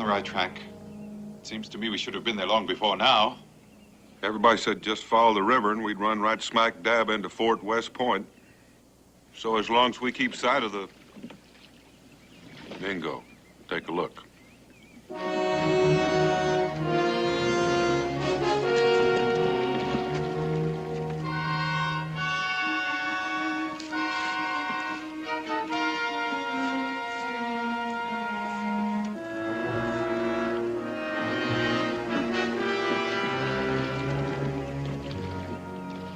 the right track. It seems to me we should have been there long before now. Everybody said just follow the river and we'd run right smack dab into Fort West Point. So as long as we keep sight of the... Bingo. Take a look.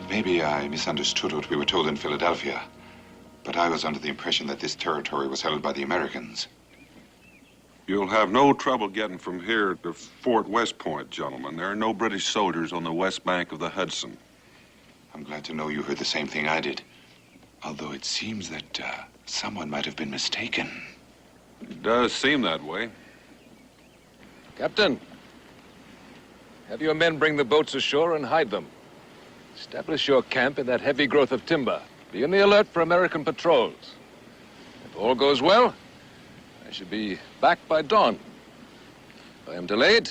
Maybe I misunderstood what we were told in Philadelphia, but I was under the impression that this territory was held by the Americans. You'll have no trouble getting from here to Fort West Point, gentlemen. There are no British soldiers on the west bank of the Hudson. I'm glad to know you heard the same thing I did, although it seems that someone might have been mistaken. It does seem that way. Captain, have your men bring the boats ashore and hide them. Establish your camp in that heavy growth of timber. Be on the alert for American patrols. If all goes well, I should be back by dawn. If I am delayed,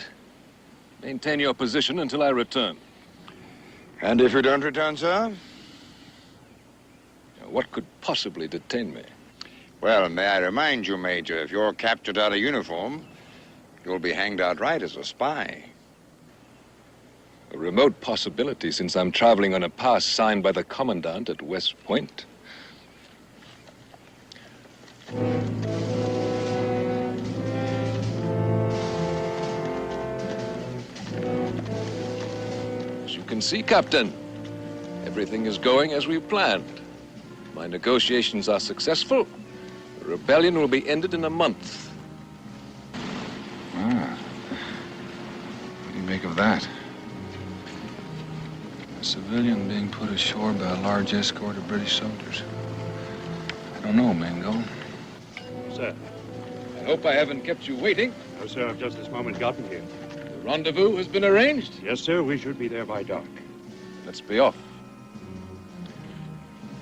maintain your position until I return. And if you don't return, sir? Now, what could possibly detain me? Well, may I remind you, Major, if you're captured out of uniform, you'll be hanged outright as a spy. A remote possibility, since I'm traveling on a pass signed by the commandant at West Point. As you can see, Captain, everything is going as we planned. My negotiations are successful. The rebellion will be ended in a month. Ah. What do you make of that? A civilian being put ashore by a large escort of British soldiers. I don't know, Mingo. Sir. I hope I haven't kept you waiting. No, sir, I've just this moment gotten here. The rendezvous has been arranged? Yes, sir, we should be there by dark. Let's be off.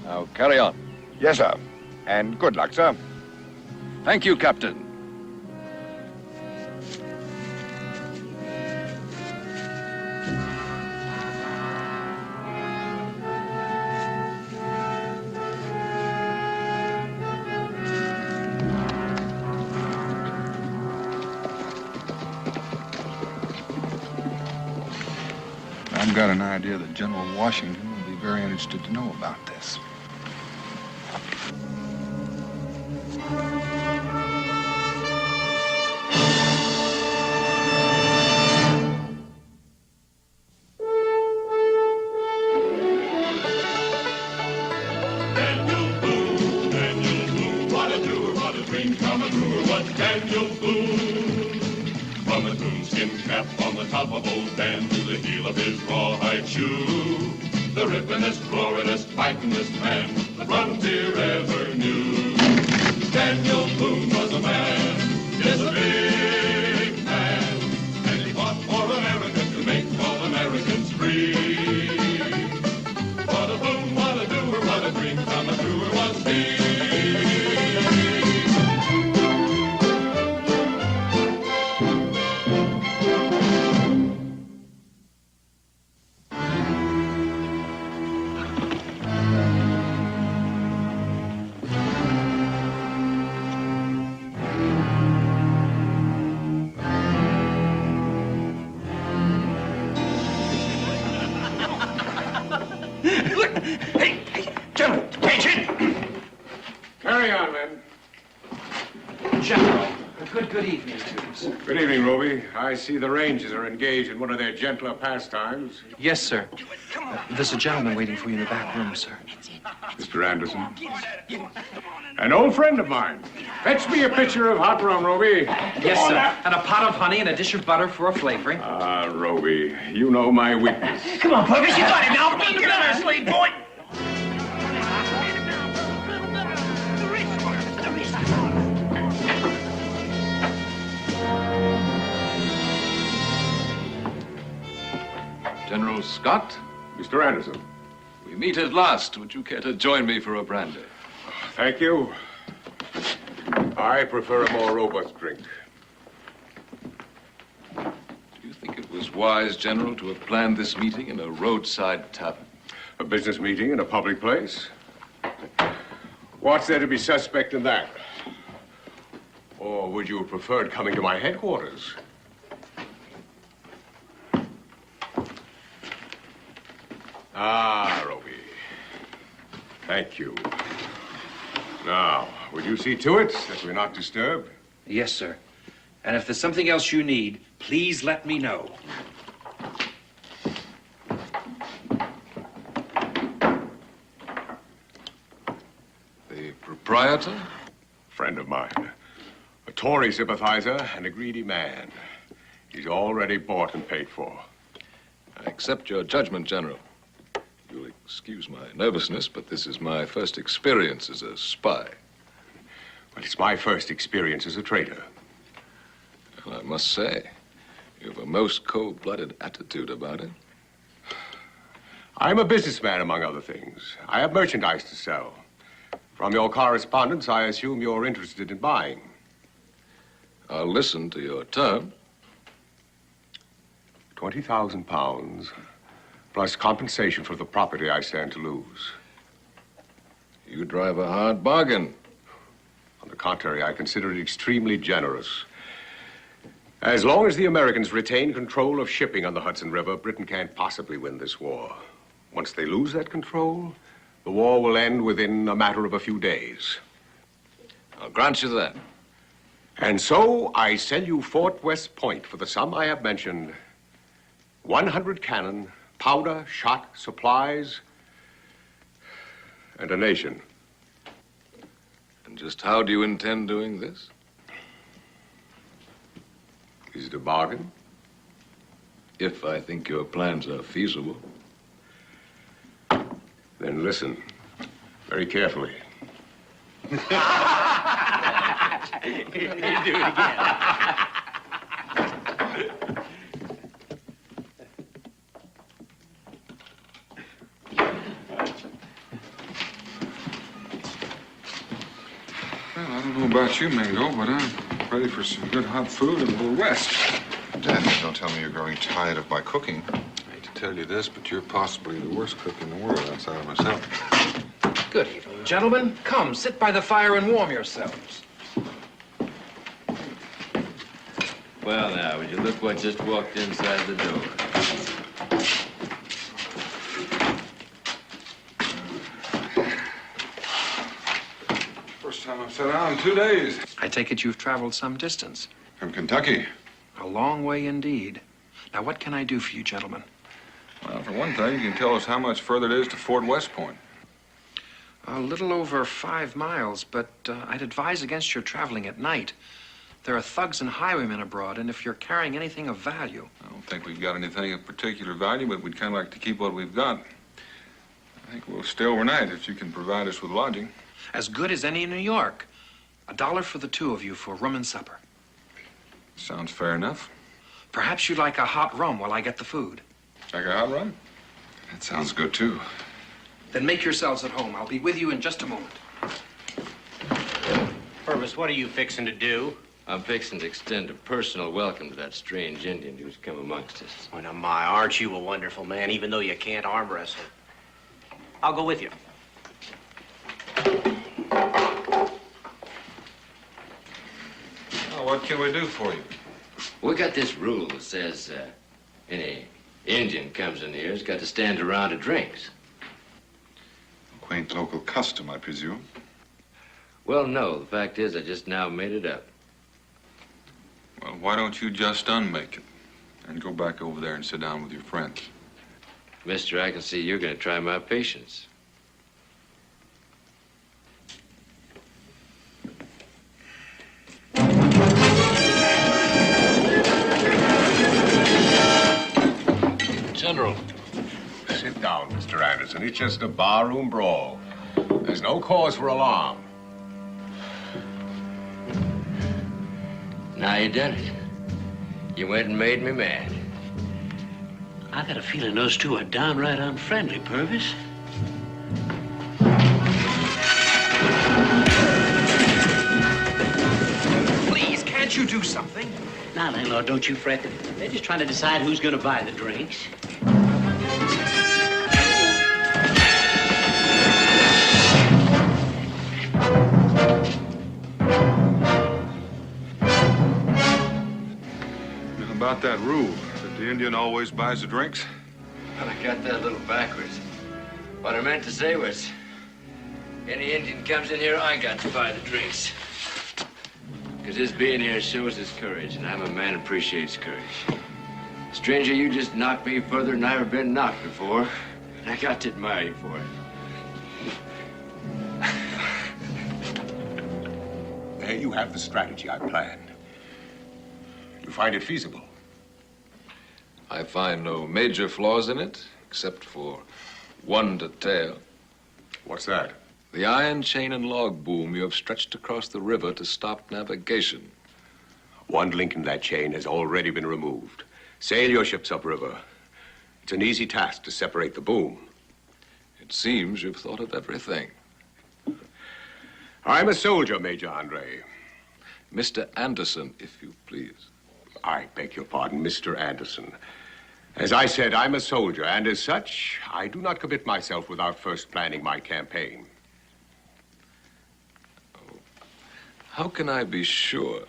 Now, carry on. Yes, sir. And good luck, sir. Thank you, Captain. I've got an idea that General Washington will be very interested to know about this. Daniel Boone, what a doer, what a dream come a brewer, what Daniel Boone. From a coonskin cap on the top of old Dan to the heel of his rawhide shoe, the rippin'est, roarin'est, fightin'est man the frontier ever knew. Daniel Boone was a man, yes, a big man, and he fought for America to make all Americans free. What a Boone, what a doer, what a dream come a truer was he. Hey, General, attention! Carry on, men. General, good evening to you, sir. Good evening, Roby. I see the Rangers are engaged in one of their gentler pastimes. Yes, sir. There's a gentleman waiting for you in the back room, sir. Mr. Anderson. An old friend of mine. Fetch me a pitcher of hot rum, Roby. Yes, sir. And a pot of honey and a dish of butter for a flavoring. Ah, Roby, you know my weakness. Come on, Purvis, you got it now. Put the better, slave boy. General Scott, Mr. Anderson. we meet at last. Would you care to join me for a brandy? Thank you. I prefer a more robust drink. was wise, General, to have planned this meeting in a roadside tavern. A business meeting in a public place? What's there to be suspect in that? Or would you have preferred coming to my headquarters? Ah, Roby. Thank you. Now, would you see to it that we're not disturbed? Yes, sir. And if there's something else you need, please let me know. The proprietor? Friend of mine. A Tory sympathizer and a greedy man. He's already bought and paid for. I accept your judgment, General. You'll excuse my nervousness, but this is my first experience as a spy. Well, it's my first experience as a traitor. Well, I must say, you have a most cold-blooded attitude about it. I'm a businessman, among other things. I have merchandise to sell. From your correspondence, I assume you're interested in buying. I'll listen to your term. 20,000 pounds, plus compensation for the property I stand to lose. You drive a hard bargain. On the contrary, I consider it extremely generous. As long as the Americans retain control of shipping on the Hudson River, Britain can't possibly win this war. Once they lose that control, the war will end within a matter of a few days. I'll grant you that. And so I sell you Fort West Point for the sum I have mentioned. 100 cannon, powder, shot, supplies, and a nation. And just how do you intend doing this? Is it a bargain? If I think your plans are feasible. Then listen very carefully. You do it again. Well, I don't know about you, Mingo, but I'm ready for some good hot food and a little rest. Dad, don't tell me you're growing tired of my cooking. I hate to tell you this, but you're possibly the worst cook in the world outside of myself. Good evening, gentlemen. Come, sit by the fire and warm yourselves. Well, now, would you look what just walked inside the door? First time I've sat down in 2 days. I take it you've traveled some distance. From Kentucky. A long way indeed. Now, what can I do for you, gentlemen? Well, for one thing, you can tell us how much further it is to Fort West Point. A little over 5 miles, but I'd advise against your traveling at night. There are thugs and highwaymen abroad, and if you're carrying anything of value... I don't think we've got anything of particular value, but we'd kind of like to keep what we've got. I think we'll stay overnight if you can provide us with lodging. As good as any in New York. $1 for the two of you for room and supper. Sounds fair enough. Perhaps you'd like a hot rum while I get the food. Like a hot run? That sounds good, too. Then make yourselves at home. I'll be with you in just a moment. Purvis, what are you fixing to do? I'm fixing to extend a personal welcome to that strange Indian who's come amongst us. Oh, now, my, aren't you a wonderful man, even though you can't arm wrestle? I'll go with you. Well, what can we do for you? We got this rule that says any Indian comes in here has got to stand a round of drinks. Quaint local custom, I presume. Well, no. The fact is, I just now made it up. Well, why don't you just unmake it and go back over there and sit down with your friends? Mister, I can see you're going to try my patience. General. Sit down, Mr. Anderson. It's just a barroom brawl. There's no cause for alarm. Now you done it. You went and made me mad. I got a feeling those two are downright unfriendly, Purvis. Please, can't you do something? Now, Now, landlord, don't you fret. They're just trying to decide who's going to buy the drinks. About that rule that the Indian always buys the drinks? Well, I got that a little backwards. What I meant to say was, any Indian comes in here, I got to buy the drinks. Because his being here shows his courage, and I'm a man who appreciates courage. Stranger, you just knocked me further than I've ever been knocked before, and I got to admire you for it. There you have the strategy I planned. You find it feasible? I find no major flaws in it, except for one detail. What's that? The iron chain and log boom you have stretched across the river to stop navigation. One link in that chain has already been removed. Sail your ships upriver. It's an easy task to separate the boom. It seems you've thought of everything. I'm a soldier, Major Andre. Mr. Anderson, if you please. I beg your pardon, Mr. Anderson. As I said, I'm a soldier, and as such, I do not commit myself without first planning my campaign. Oh. How can I be sure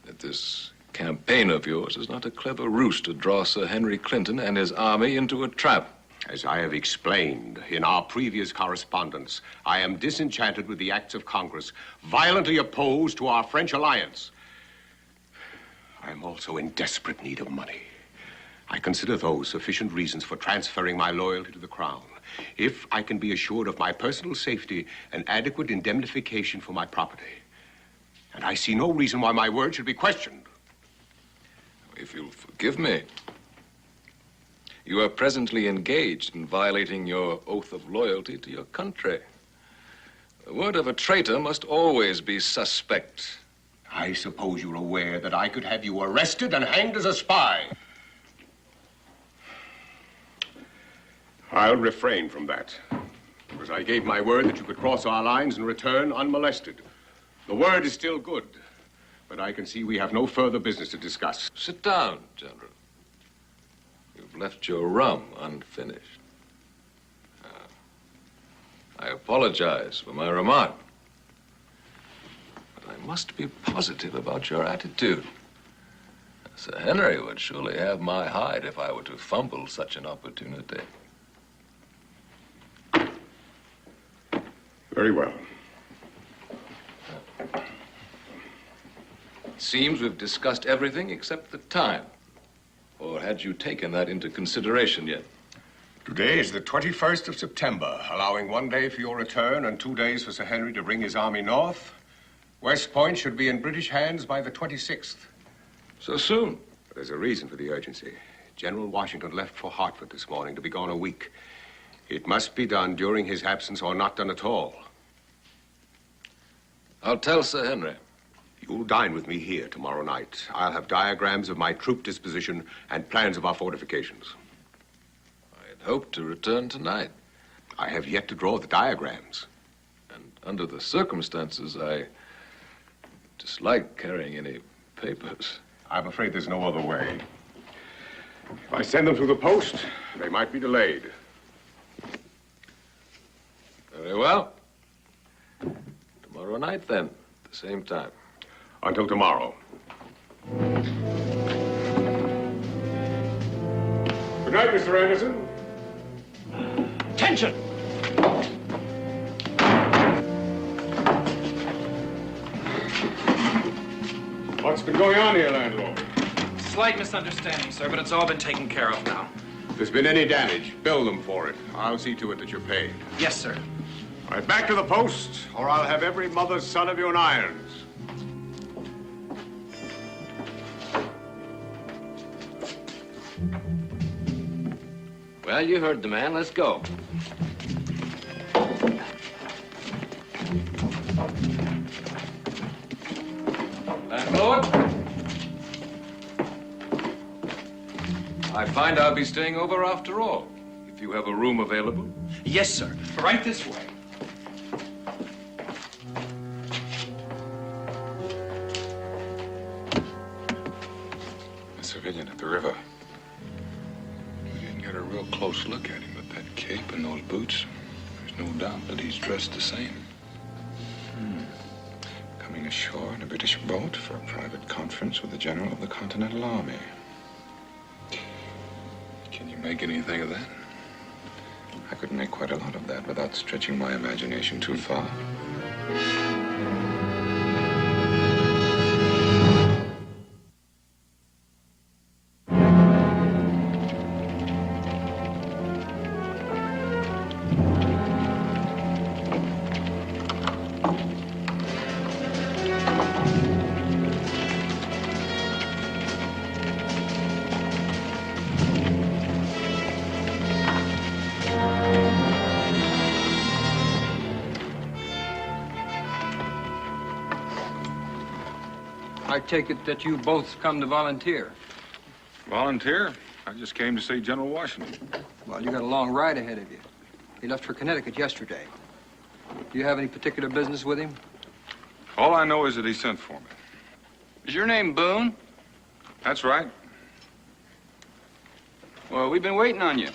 that this campaign of yours is not a clever ruse to draw Sir Henry Clinton and his army into a trap? As I have explained in our previous correspondence, I am disenchanted with the acts of Congress, violently opposed to our French alliance. I am also in desperate need of money. I consider those sufficient reasons for transferring my loyalty to the Crown, if I can be assured of my personal safety and adequate indemnification for my property. And I see no reason why my word should be questioned. If you'll forgive me, you are presently engaged in violating your oath of loyalty to your country. The word of a traitor must always be suspect. I suppose you're aware that I could have you arrested and hanged as a spy. I'll refrain from that, because I gave my word that you could cross our lines and return unmolested. The word is still good, but I can see we have no further business to discuss. Sit down, General. You've left your rum unfinished. I apologize for my remark. But I must be positive about your attitude. Sir Henry would surely have my hide if I were to fumble such an opportunity. Very well. It seems we've discussed everything except the time. Or had you taken that into consideration yet? Today is the 21st of September, allowing 1 day for your return and 2 days for Sir Henry to bring his army north. West Point should be in British hands by the 26th. So soon? There's a reason for the urgency. General Washington left for Hartford this morning to be gone a week. It must be done during his absence or not done at all. I'll tell Sir Henry. You'll dine with me here tomorrow night. I'll have diagrams of my troop disposition and plans of our fortifications. I'd hoped to return tonight. I have yet to draw the diagrams. And under the circumstances, I dislike carrying any papers. I'm afraid there's no other way. If I send them through the post, they might be delayed. Very well. Tomorrow night, then, at the same time. Until tomorrow. Good night, Mr. Anderson. Attention! What's been going on here, landlord? Slight misunderstanding, sir, but it's all been taken care of now. If there's been any damage, bill them for it. I'll see to it that you're paid. Yes, sir. All right, back to the post, or I'll have every mother's son of you in irons. Well, you heard the man. Let's go. Landlord? I find I'll be staying over after all. If you have a room available. Yes, sir. Right this way. civilian at the river. We didn't get a real close look at him, but that cape and those boots, there's no doubt that he's dressed the same. Coming ashore in a British boat for a private conference with the General of the Continental Army. Can you make anything of that? I could make quite a lot of that without stretching my imagination too far. I take it that you both come to volunteer. Volunteer? I just came to see General Washington. Well, you got a long ride ahead of you. He left for Connecticut yesterday. Do you have any particular business with him? All I know is that he sent for me. Is your name Boone? That's right. Well, we've been waiting on you.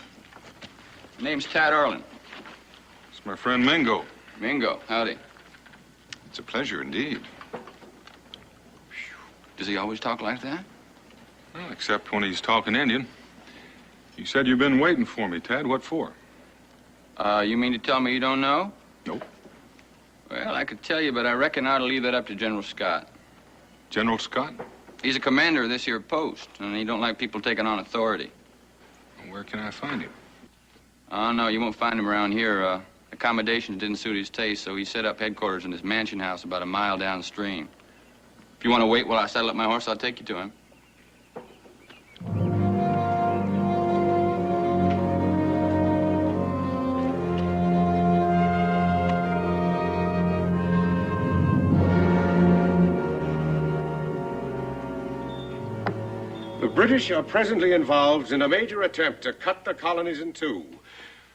Name's Tad Arlen. It's my friend Mingo. Mingo, howdy. It's a pleasure indeed. Does he always talk like that? Well, except when he's talking Indian. You said you've been waiting for me, Tad. What for? You mean to tell me you don't know? Nope. Well, I could tell you, but I reckon I ought to leave that up to General Scott. General Scott? He's a commander of this here post, and he don't like people taking on authority. Where can I find him? Oh, no, you won't find him around here. Accommodations didn't suit his taste, so he set up headquarters in his mansion house about a mile downstream. If you want to wait while I saddle up my horse, I'll take you to him. The British are presently involved in a major attempt to cut the colonies in two.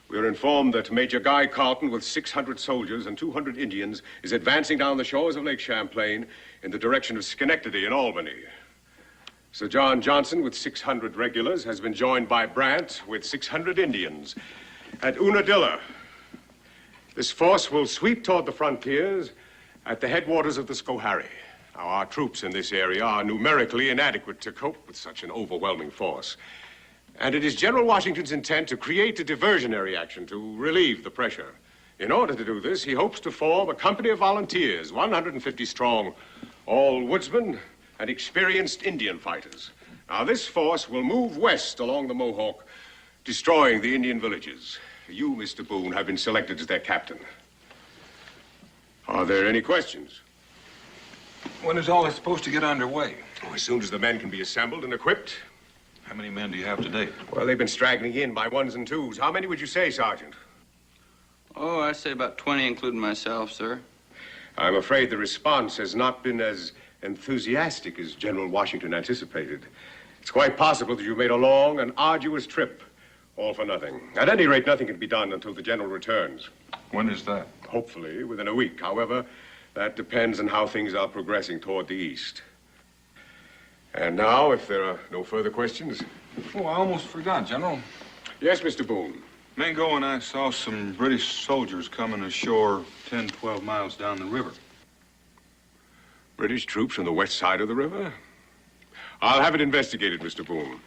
We are informed that Major Guy Carleton, with 600 soldiers and 200 Indians, is advancing down the shores of Lake Champlain in the direction of Schenectady and Albany. Sir John Johnson, with 600 regulars, has been joined by Brant, with 600 Indians, at Unadilla. This force will sweep toward the frontiers at the headwaters of the Schoharie. Now, our troops in this area are numerically inadequate to cope with such an overwhelming force. And it is General Washington's intent to create a diversionary action to relieve the pressure. In order to do this, he hopes to form a company of volunteers, 150 strong, all woodsmen and experienced Indian fighters. Now, this force will move west along the Mohawk, destroying the Indian villages. You, Mr. Boone, have been selected as their captain. Are there any questions? When is all this supposed to get underway? Oh, as soon as the men can be assembled and equipped. How many men do you have today? Well, they've been straggling in by ones and twos. How many would you say, Sergeant? Oh, I'd say about 20, including myself, sir. I'm afraid the response has not been as enthusiastic as General Washington anticipated. It's quite possible that you made a long and arduous trip, all for nothing. At any rate, nothing can be done until the General returns. When is that? Hopefully, within a week. However, that depends on how things are progressing toward the east. And now, if there are no further questions. Oh, I almost forgot, General. Yes, Mr. Boone. Mingo and I saw some British soldiers coming ashore 10, 12 miles down the river. British troops on the west side of the river? I'll have it investigated, Mr. Boone.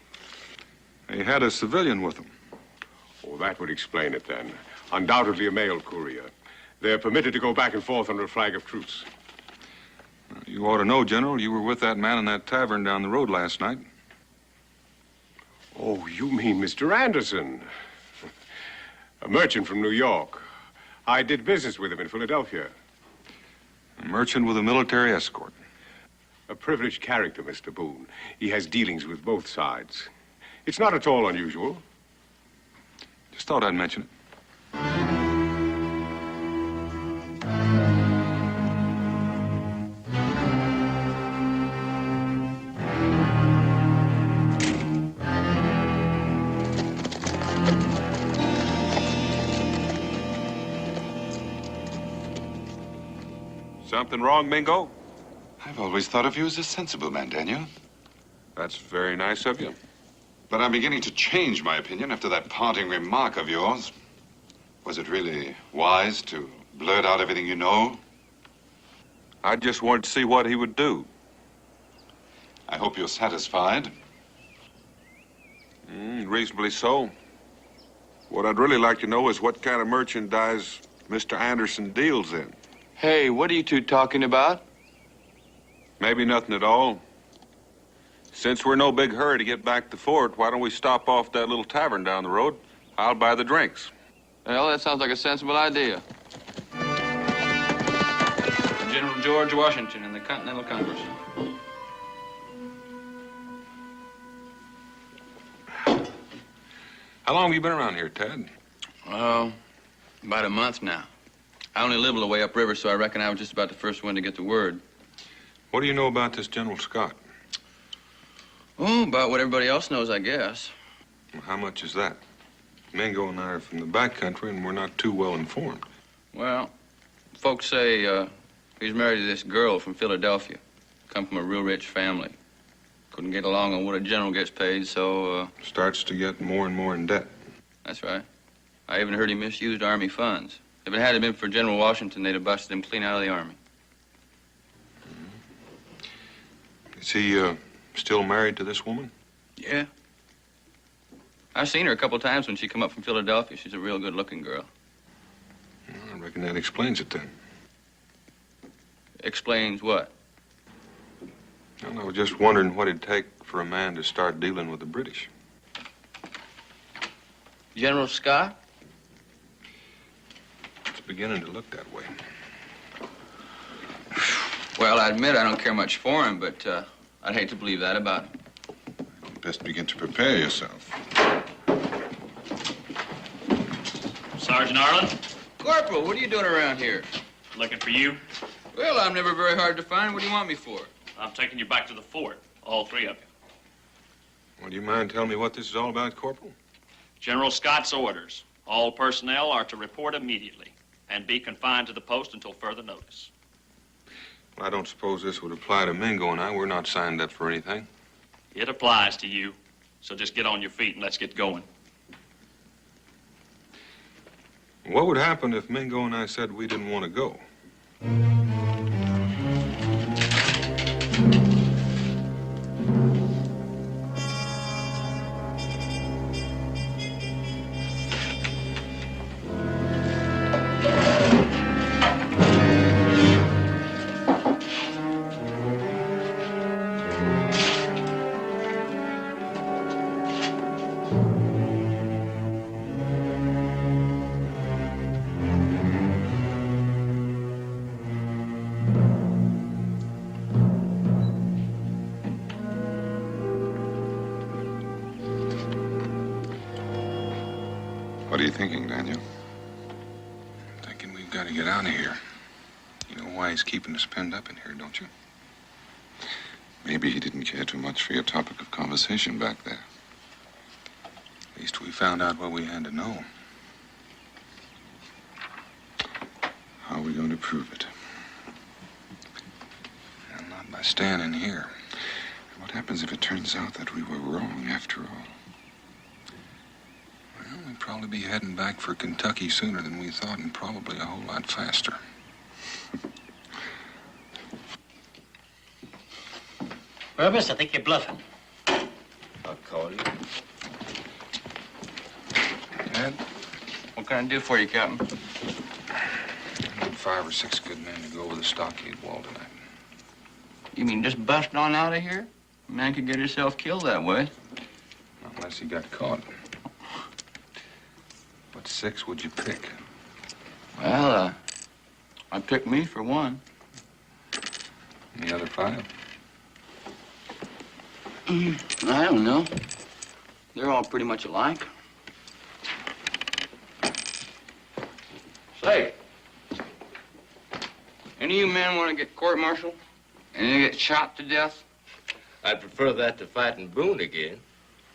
They had a civilian with them. Oh, that would explain it then. Undoubtedly a mail courier. They're permitted to go back and forth under a flag of truce. You ought to know, General, you were with that man in that tavern down the road last night. Oh, you mean Mr. Anderson? A merchant from New York. I did business with him in Philadelphia. A merchant with a military escort. A privileged character, Mr. Boone. He has dealings with both sides. It's not at all unusual. Just thought I'd mention it. Something wrong, Mingo? I've always thought of you as a sensible man, Daniel. That's very nice of you. But I'm beginning to change my opinion after that parting remark of yours. Was it really wise to blurt out everything you know? I just wanted to see what he would do. I hope you're satisfied. Reasonably so. What I'd really like to know is what kind of merchandise Mr. Anderson deals in. Hey, what are you two talking about? Maybe nothing at all. Since we're in no big hurry to get back to Fort, why don't we stop off that little tavern down the road? I'll buy the drinks. Well, that sounds like a sensible idea. General George Washington in the Continental Congress. How long have you been around here, Ted? Oh, about a month now. I only live a little way upriver, so I reckon I was just about the first one to get the word. What do you know about this General Scott? Oh, about what everybody else knows, I guess. Well, how much is that? Mingo and I are from the back country, and we're not too well informed. Well, folks say he's married to this girl from Philadelphia. Come from a real rich family. Couldn't get along on what a general gets paid, so... Starts to get more and more in debt. That's right. I even heard he misused Army funds. If it hadn't been for General Washington, they'd have busted him clean out of the Army. Is he still married to this woman? Yeah. I've seen her a couple times when she come up from Philadelphia. She's a real good-looking girl. Well, I reckon that explains it, then. Explains what? Well, I was just wondering what it'd take for a man to start dealing with the British. General Scott? It's beginning to look that way. Well, I admit I don't care much for him, but I'd hate to believe that about him. Best begin to prepare yourself. Sergeant Arlen? Corporal, what are you doing around here? Looking for you. Well, I'm never very hard to find. What do you want me for? I'm taking you back to the fort, all three of you. Well, do you mind telling me what this is all about, Corporal? General Scott's orders. All personnel are to report immediately and be confined to the post until further notice. Well, I don't suppose this would apply to Mingo and I. We're not signed up for anything. It applies to you, so just get on your feet and let's get going. What would happen if Mingo and I said we didn't want to go? What are you thinking, Daniel? I'm thinking we've got to get out of here. You know why he's keeping us penned up in here, don't you? Maybe he didn't care too much for your topic of conversation back there. At least we found out what we had to know. How are we going to prove it? Well, not by standing here. What happens if it turns out that we were wrong after all? Well, we'd probably be heading back for Kentucky sooner than we thought, and probably a whole lot faster. Purvis, I think you're bluffing. I'll call you. Dad, what can I do for you, Captain? I need 5 or 6 good men to go over the stockade wall tonight. You mean just bust on out of here? A man could get himself killed that way. Not unless he got caught. What 6 would you pick? Well, I'd pick me for one. And the other 5? I don't know. They're all pretty much alike. Say, any of you men want to get court-martialed? Any get shot to death? I'd prefer that to fighting Boone again.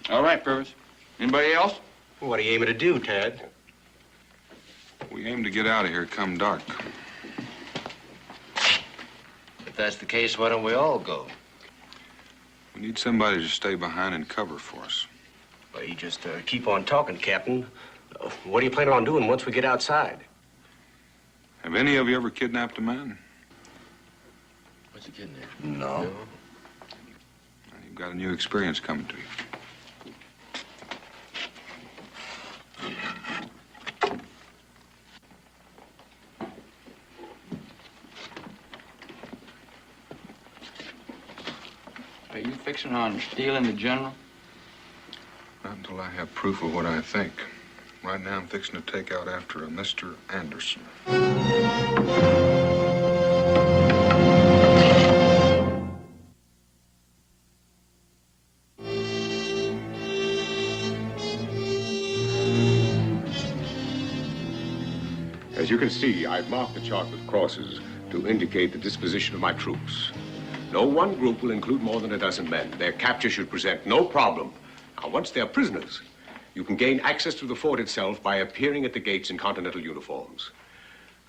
All right, Purvis. Anybody else? What are you aiming to do, Ted? We aim to get out of here come dark. If that's the case, why don't we all go? We need somebody to stay behind and cover for us. Well, you just keep on talking, Captain. What are you planning on doing once we get outside? Have any of you ever kidnapped a man? What's a kidnap? No. Well, you've got a new experience coming to you. Are you fixing on stealing the general? Not until I have proof of what I think. Right now, I'm fixing to take out after a Mr. Anderson. As you can see, I've marked the chart with crosses to indicate the disposition of my troops. No one group will include more than a dozen men. Their capture should present no problem. Now, once they're prisoners, you can gain access to the fort itself by appearing at the gates in Continental uniforms.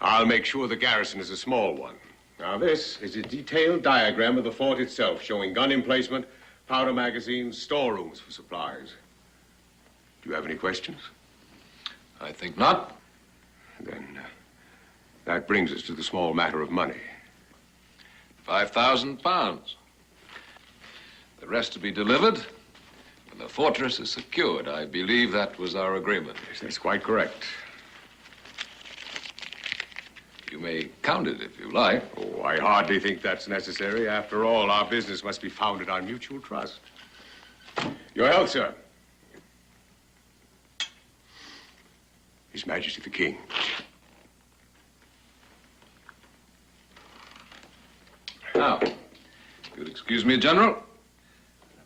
I'll make sure the garrison is a small one. Now, this is a detailed diagram of the fort itself, showing gun emplacement, powder magazines, storerooms for supplies. Do you have any questions? I think not. Then that brings us to the small matter of money. 5,000 pounds. The rest to be delivered when the fortress is secured. I believe that was our agreement. Yes, that's quite correct. You may count it if you like. Oh, I hardly think that's necessary. After all, our business must be founded on mutual trust. Your health, sir. His Majesty the King. Now, if you'll excuse me, General,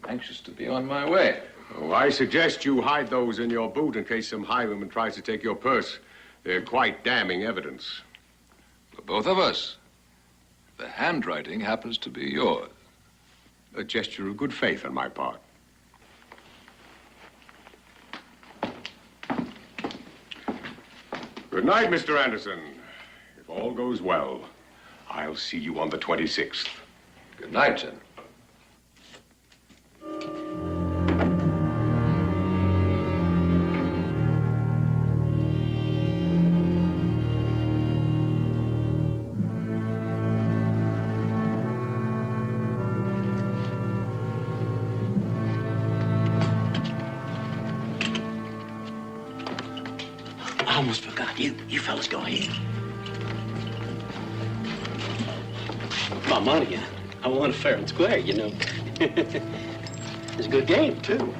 I'm anxious to be on my way. Oh, I suggest you hide those in your boot in case some highwayman tries to take your purse. They're quite damning evidence. For both of us, the handwriting happens to be yours. A gesture of good faith on my part. Good night, Mr. Anderson. If all goes well, I'll see you on the 26th. Good night, General. I almost forgot. You fellas go ahead. My money, I won fair and square, you know. It's a good game, too.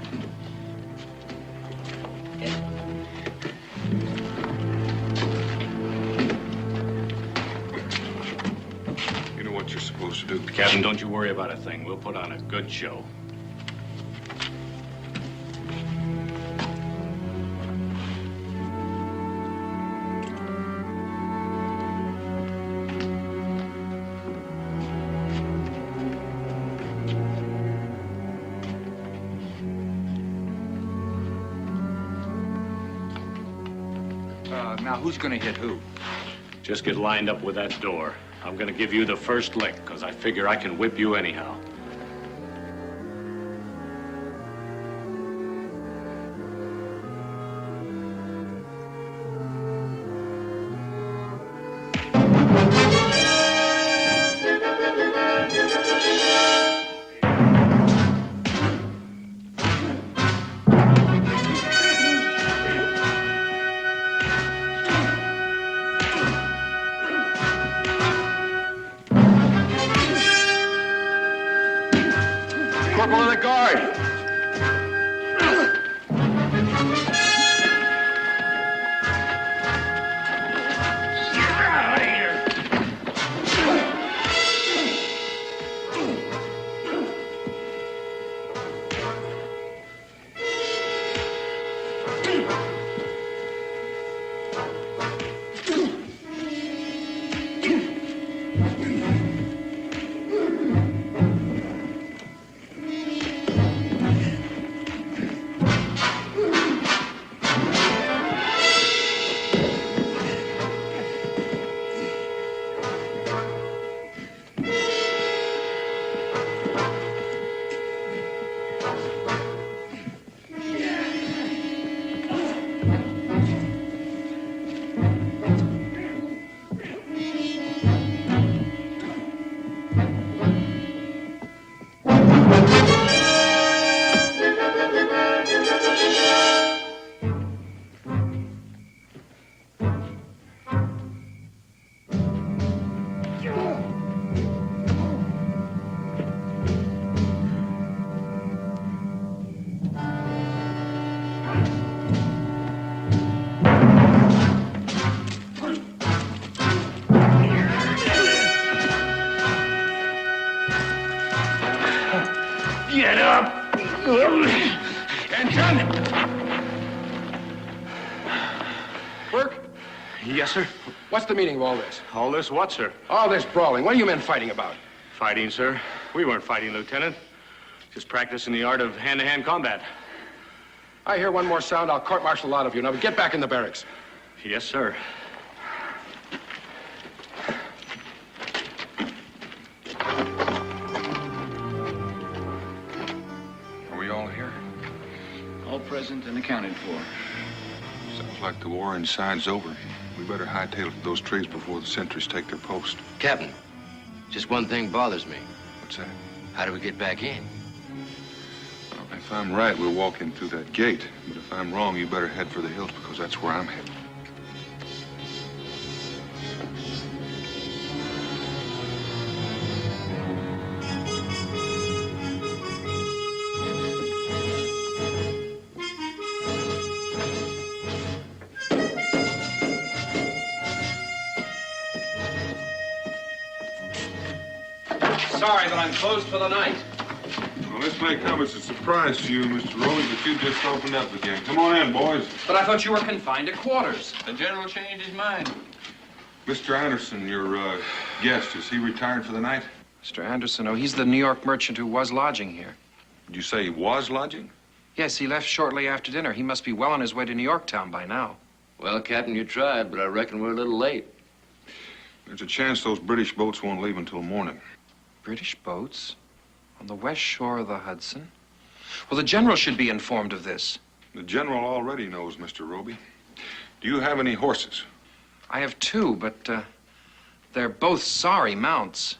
You know what you're supposed to do. Captain, don't you worry about a thing. We'll put on a good show. Now, who's going to hit who? Just get lined up with that door. I'm going to give you the first lick, because I figure I can whip you anyhow. Corporal of the guard! Get up! Attention! Burke? Yes, sir? What's the meaning of all this? All this what, sir? All this brawling. What are you men fighting about? Fighting, sir? We weren't fighting, Lieutenant. Just practicing the art of hand-to-hand combat. I hear one more sound, I'll court-martial a lot of you. Now get back in the barracks. Yes, sir. Are we all here? All present and accounted for. Sounds like the war inside's over. We better hightail it to those trees before the sentries take their post. Captain, just one thing bothers me. What's that? How do we get back in? Well, if I'm right, we'll walk in through that gate. But if I'm wrong, you better head for the hills because that's where I'm headed. Sorry that I'm closed for the night. Well, this may come as a surprise to you, Mr. Rowley, but you just opened up again. Come on in, boys. But I thought you were confined to quarters. The general changed his mind. Mr. Anderson, your guest, is he retired for the night? Mr. Anderson, oh, he's the New York merchant who was lodging here. Did you say he was lodging? Yes, he left shortly after dinner. He must be well on his way to New York town by now. Well, Captain, you tried, but I reckon we're a little late. There's a chance those British boats won't leave until morning. British boats? On the west shore of the Hudson? Well, the general should be informed of this. The general already knows, Mr. Roby. Do you have any horses? I have two, but they're both sorry mounts.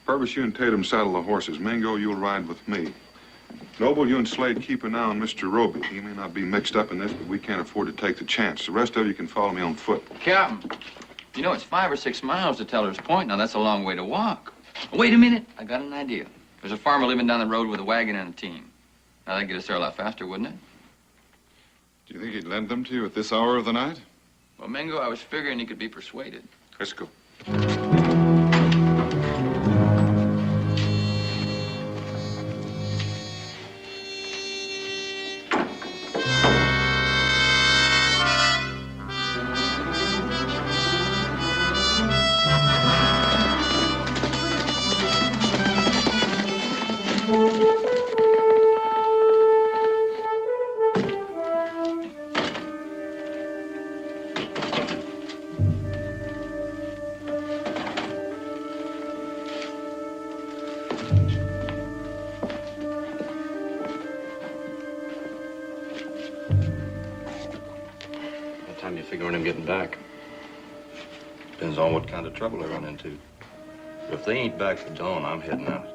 Purvis, you and Tatum saddle the horses. Mingo, you'll ride with me. Noble, you and Slade keep an eye on Mr. Roby. He may not be mixed up in this, but we can't afford to take the chance. The rest of you can follow me on foot. Captain, you know it's 5 or 6 miles to Teller's Point. Now, that's a long way to walk. Wait a minute. I got an idea. There's a farmer living down the road with a wagon and a team. Now, that'd get us there a lot faster, wouldn't it? Do you think he'd lend them to you at this hour of the night? Well, Mingo, I was figuring he could be persuaded. Let's go. Time you figure on him getting back? Depends on what kind of trouble I run into. But if they ain't back for dawn, I'm heading out.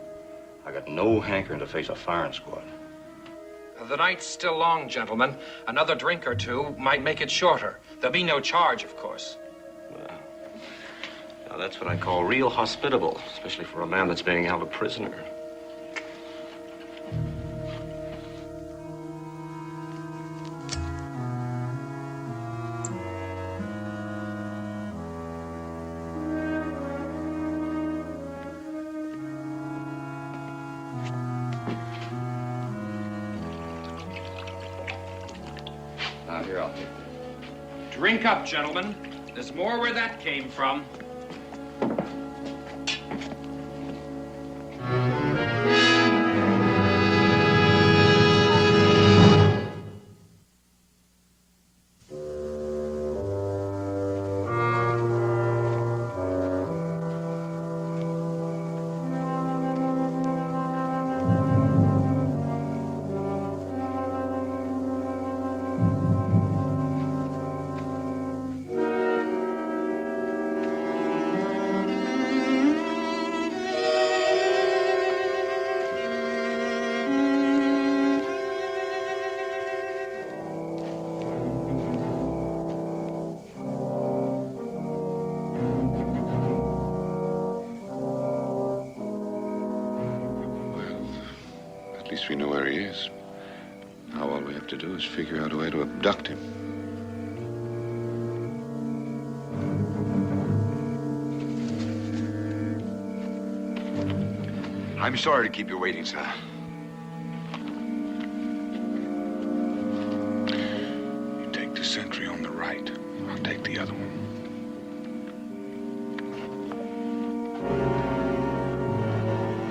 I got no hankering to face a firing squad. The night's still long, gentlemen. Another drink or two might make it shorter. There'll be no charge, of course. Well, now that's what I call real hospitable, especially for a man that's being held a prisoner. Here, I'll take that. Drink up, gentlemen. There's more where that came from. At least we know where he is. Now all we have to do is figure out a way to abduct him. I'm sorry to keep you waiting, sir. the other one.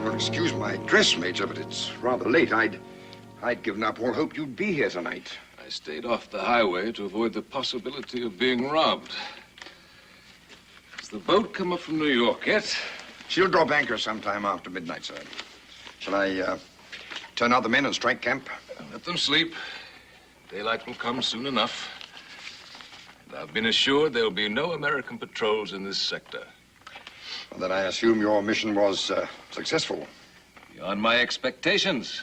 Well, excuse my dress, Major, but it's rather late. I'd given up all hope you'd be here tonight. I stayed off the highway to avoid the possibility of being robbed. Has the boat come up from New York yet? She'll drop anchor sometime after midnight, sir. Shall I turn out the men and strike camp? Let them sleep. Daylight will come soon enough. And I've been assured there'll be no American patrols in this sector. Well, then I assume your mission was successful. Beyond my expectations.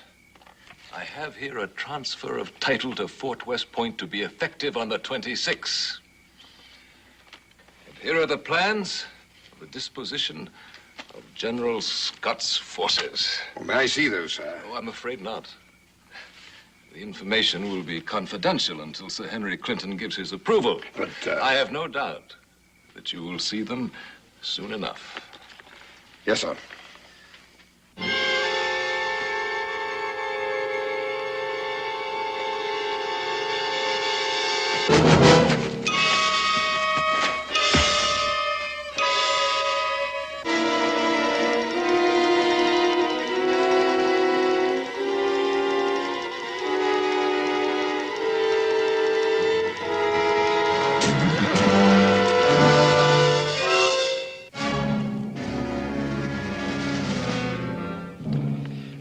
I have here a transfer of title to Fort West Point to be effective on the 26th. And here are the plans of the disposition of General Scott's forces. Well, may I see those, sir? Oh, I'm afraid not. The information will be confidential until Sir Henry Clinton gives his approval. But, I have no doubt that you will see them soon enough. Yes, sir.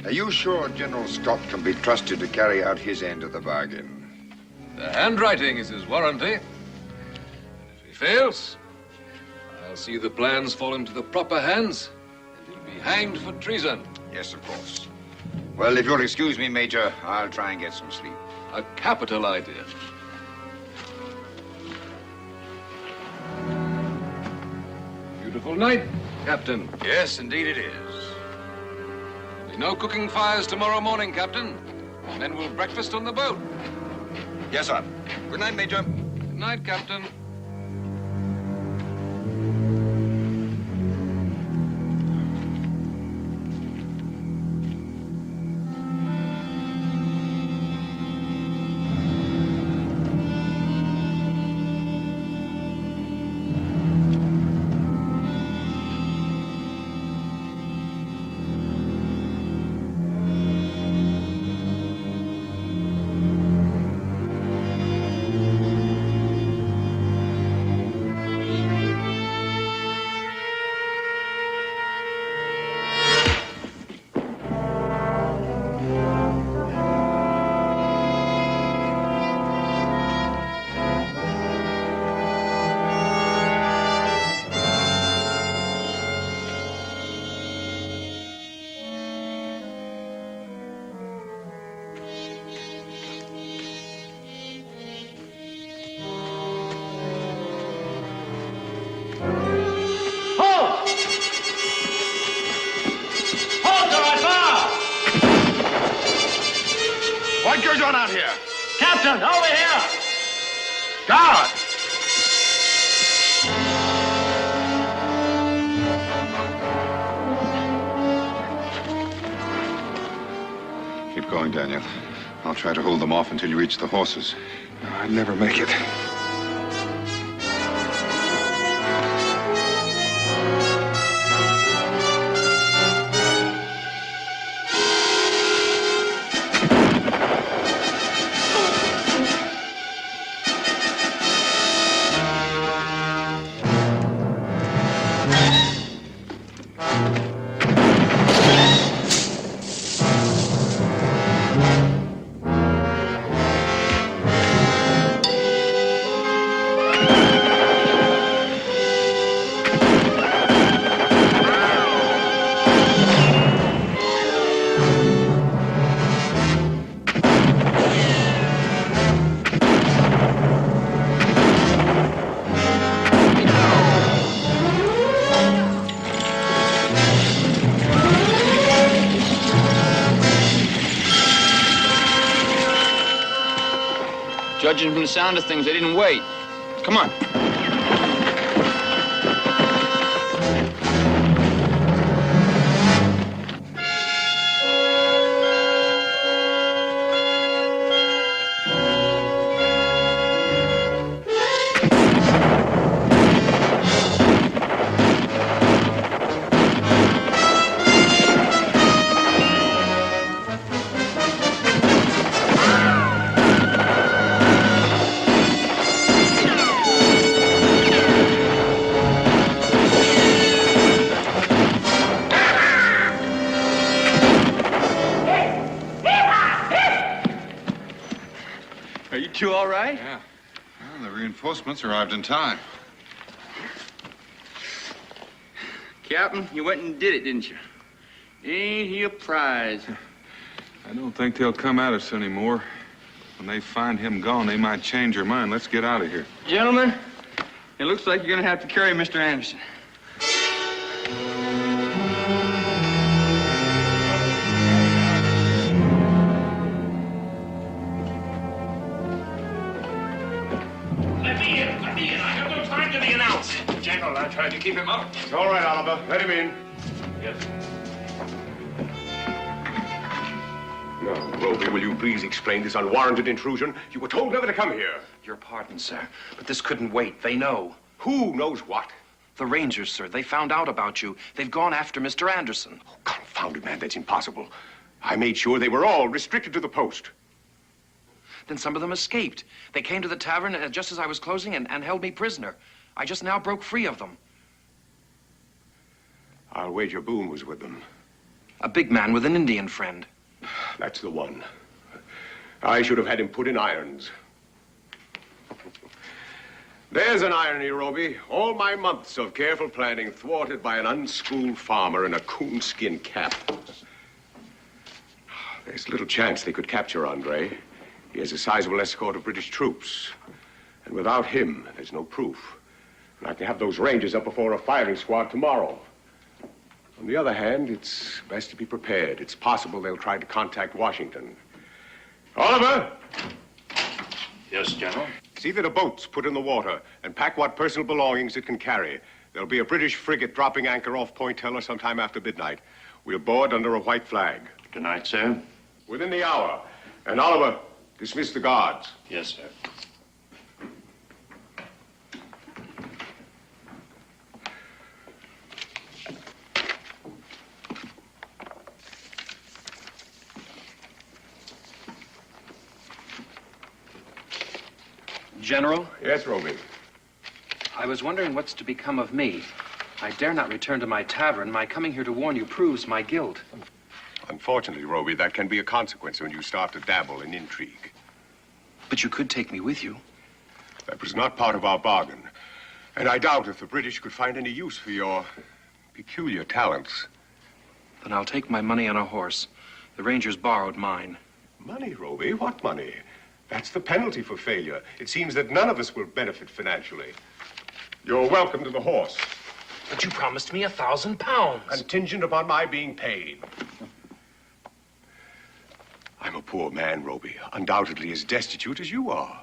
Are you sure General Scott can be trusted to carry out his end of the bargain? The handwriting is his warranty. If he fails, I'll see the plans fall into the proper hands, and he'll be hanged for treason. Yes, of course. Well, if you'll excuse me, Major, I'll try and get some sleep. A capital idea. Beautiful night, Captain. Yes, indeed it is. No cooking fires tomorrow morning, Captain. Men will breakfast on the boat. Yes, sir. Good night, Major. Good night, Captain. What goes on out here? Captain, over here! Guard! Keep going, Daniel. I'll try to hold them off until you reach the horses. I'd never make it. Judging from the sound of things, they didn't wait. Come on. You all right? Yeah. Well, the reinforcements arrived in time. Captain, you went and did it, didn't you? Ain't he a prize? I don't think they'll come at us anymore. When they find him gone, they might change their mind. Let's get out of here. Gentlemen, it looks like you're gonna have to carry Mr. Anderson. Let me in. Let me in. I have no time to be announced. General, I tried to keep him out. It's all right, Oliver. Let him in. Yes. No, Roby, will you please explain this unwarranted intrusion? You were told never to come here. Your pardon, sir, but this couldn't wait. They know. Who knows what? The Rangers, sir. They found out about you. They've gone after Mr. Anderson. Oh, confounded man, that's impossible. I made sure they were all restricted to the post. Then some of them escaped. They came to the tavern just as I was closing and held me prisoner. I just now broke free of them. I'll wager Boone was with them. A big man with an Indian friend. That's the one. I should have had him put in irons. There's an irony, Roby. All my months of careful planning thwarted by an unschooled farmer in a coonskin cap. There's little chance they could capture Andre. He has a sizable escort of British troops. And without him, there's no proof. And I can have those Rangers up before a firing squad tomorrow. On the other hand, it's best to be prepared. It's possible they'll try to contact Washington. Oliver! Yes, General? See that a boat's put in the water and pack what personal belongings it can carry. There'll be a British frigate dropping anchor off Point Teller sometime after midnight. We'll board under a white flag. Tonight, sir? Within the hour. And Oliver, dismiss the guards. Yes, sir. General? Yes, Roby. I was wondering what's to become of me. I dare not return to my tavern. My coming here to warn you proves my guilt. Unfortunately, Roby, that can be a consequence when you start to dabble in intrigue. But you could take me with you. That was not part of our bargain. And I doubt if the British could find any use for your peculiar talents. Then I'll take my money on a horse. The Rangers borrowed mine. Money, Roby? What money? That's the penalty for failure. It seems that none of us will benefit financially. You're welcome to the horse. But you promised me £1,000. Contingent upon my being paid. I'm a poor man, Roby. Undoubtedly as destitute as you are.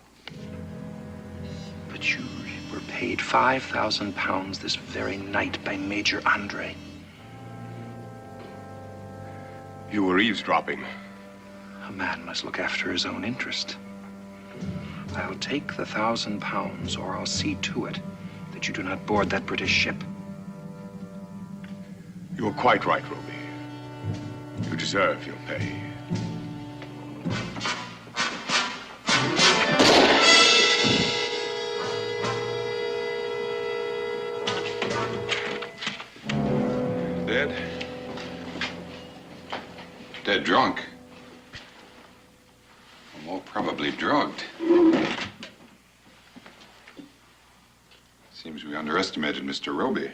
But you were paid £5,000 this very night by Major Andre. You were eavesdropping. A man must look after his own interest. I'll take the £1,000, or I'll see to it that you do not board that British ship. You're quite right, Roby. You deserve your pay. Dead? Dead drunk. More probably drugged. Seems we underestimated Mr. Roby.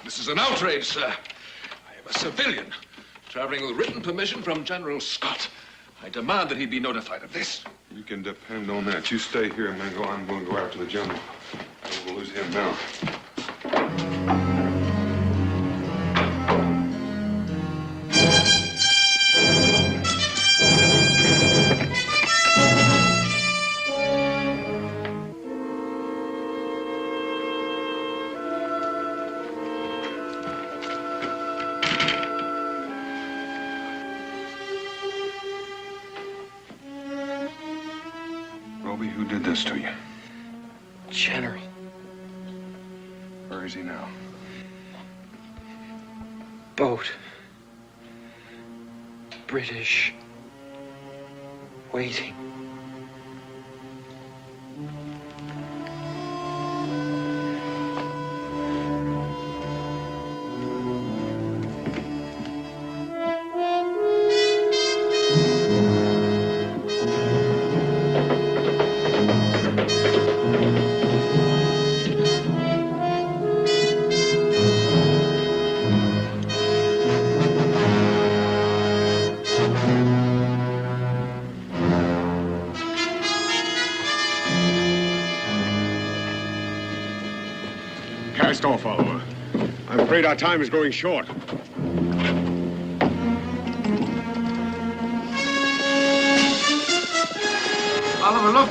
This is an outrage, sir. I am a civilian, traveling with written permission from General Scott. I demand that he be notified of this. You can depend on that. You stay here, Mingo. I'm going to go after the general. We'll lose him now. Roby, who did this to you? General. Where is he now? Boat. British. Waiting. off, Oliver. I'm afraid our time is growing short. Oliver, look.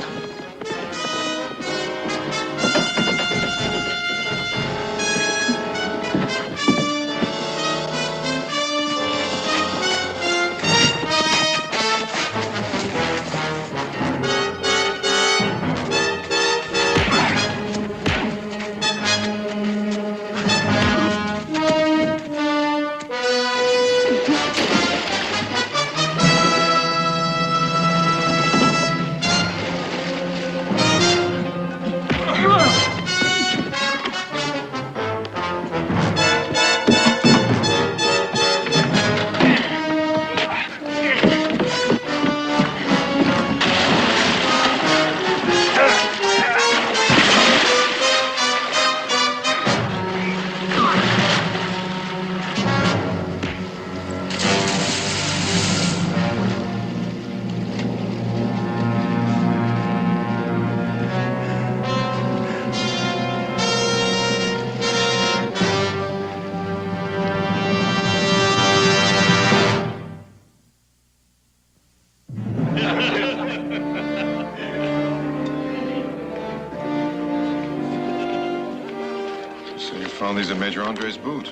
So you found these in Major Andre's boot?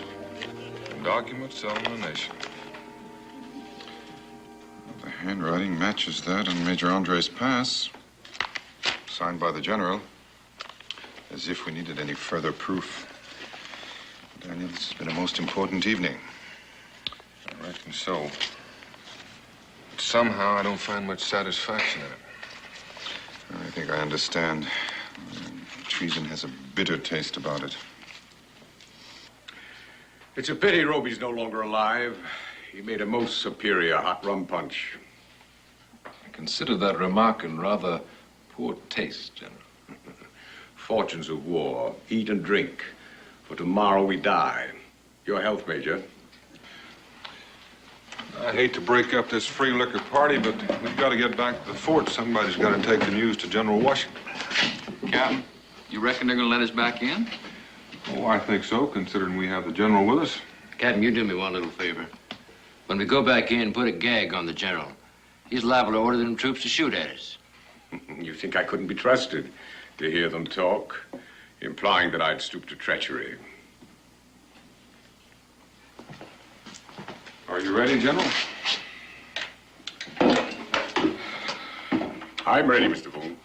Documents selling the nation. The handwriting matches that on Major Andre's pass. Signed by the general. As if we needed any further proof. Daniel, this has been a most important evening. I reckon so. But somehow I don't find much satisfaction in it. I think I understand. Treason has a bitter taste about it. It's a pity Roby's no longer alive. He made a most superior hot rum punch. I consider that remark in rather poor taste, General. Fortunes of war. Eat and drink. For tomorrow we die. Your health, Major. I hate to break up this free liquor party, but we've got to get back to the fort. Somebody's got to take the news to General Washington. Captain, you reckon they're going to let us back in? Oh, I think so, considering we have the general with us. Captain, you do me one little favor. When we go back in, put a gag on the general. He's liable to order them troops to shoot at us. You think I couldn't be trusted to hear them talk, implying that I'd stoop to treachery. Are you ready, General? I'm ready, Mr. Boone.